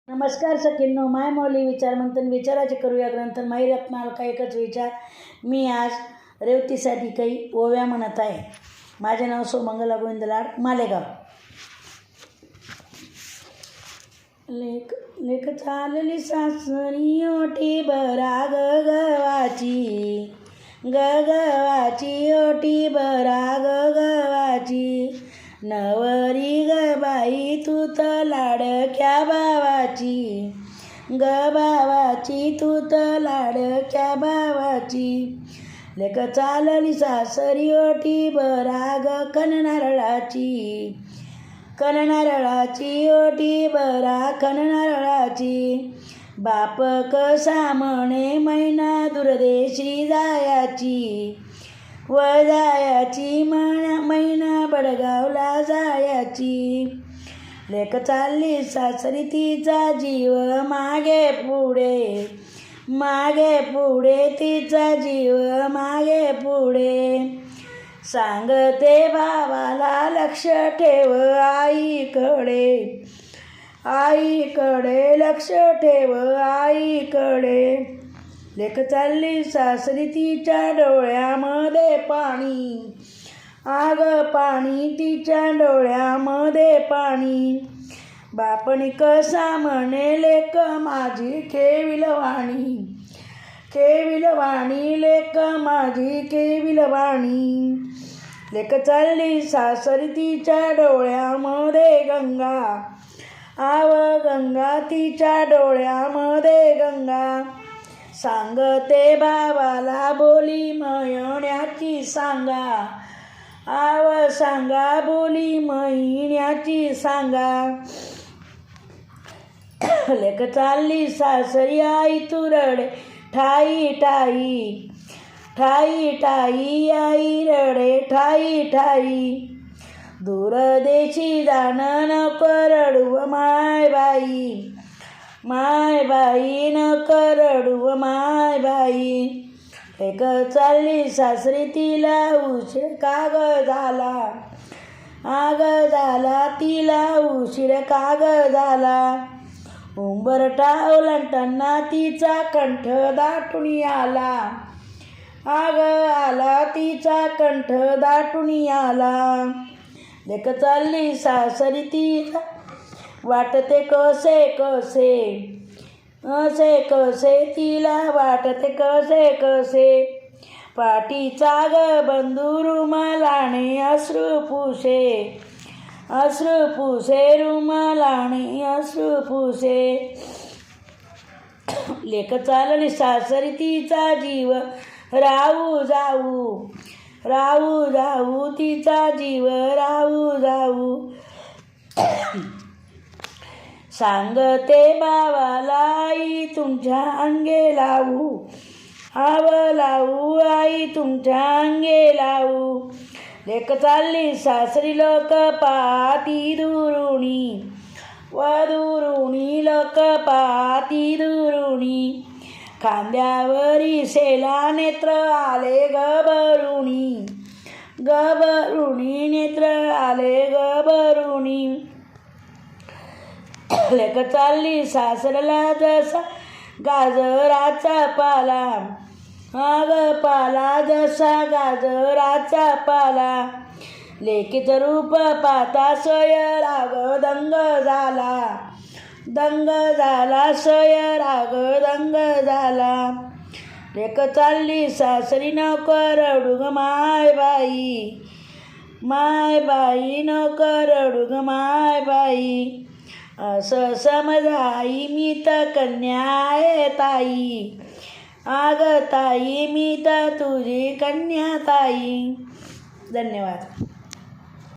नमस्कार सखींनो, माय मौली विचार मंथन विचाराचे करूया ग्रंथन माई रत्नाल का एकच विचार. मी आज रेवतीसाठी काही ओव्या म्हणत आहे. माझे नाव सोमंगला गोविंद लाड, मालेगाव. लेख लेख चालली सासरी ओटी बरा गवाची, गवाची ओटी बरा गवाची. नवरी ग बाई तू तर लाडक्या भावाची, ग भावाची तू तर लाडक्या भावाची. लेक चालली सासरी ओटी बरा ग कन नारळाची, कन नारळाची ओटी बरा कन नारळाची. बाप कसा म्हणे मैना दुर्देशी जायाची, व जायाची मैना बडगावला जायाची. लेक चालली सासरी तिचा जीव मागे पुढे, मागे पुढे तिचा जीव मागे पुढे. सांगते भावाला लक्ष ठेव आईकडे, आईकडे लक्ष ठेव आईकडे. लेक चालली सासरी तिच्या डोळ्यामध्ये पाणी, आग पाणी तिच्या डोळ्यामध्ये पाणी. बापणी कसा म्हणे लेक माझी केविलवाणी, केविलवाणी लेक माझी केविलवाणी. लेक चालली सासरी तिच्या डोळ्यामध्ये गंगा, आव गंगा तिच्या डोळ्यामध्ये गंगा. सांगते भावाला बोली मयण्याची सांगा, आव सांगा बोली महिन्याची सांगा. लेक चालली सासरी आई तू रडे ठाई ठाई, ठाई ठाई आई रडे ठाई ठाई. दूरदेशी जाणं नको रडू माय बाई, माय बाई नको रडू माय बाई. लेक चालली सासरी तिला उशीर काग झाला, आग झाला तिला उशीर काग झाला. उंबरठा ओलांडताना तिचा कंठ दाटून आला, आग आला तिचा कंठ दाटून आला. लेक चालली सासरी तिला वाटते कसे कसे, असे कसे तिला वाटते कसे कसे. पाठीचा ग बंधू रुमालाने अश्रू पुसे, अश्रू पुसे रुमालाने अश्रू पुसे. लेक चालली सासरी तिचा जीव राहू जाऊ, राहू जाऊ तिचा जीव राहू जाऊ. सांगते भावाला आई तुमच्या अंगे लावू, आव लावू आई तुमच्या अंगे लावू. लेक चालली सासरी लोक पाहती दुरुणी, व दुरुणी लोक पाहती दुरुणी. खांद्यावरी शेला नेत्र आले गबरुणी, गबरुणी नेत्र आले गबरुणी. लेक चालली सासरला जसा गाजराचा पाला, आग पाला जसा गाजराचा पाला. लेकीचं रूप पाहता सय राग दंग झाला, दंग झाला सय राग दंग झाला. लेक चालली सासरी नको रडू ग माय बाई, माय बाई नको रडू ग माय बाई. असं समजाई मी तर कन्या आहे ताई, आग ताई मी तर तुझी कन्या ताई. धन्यवाद.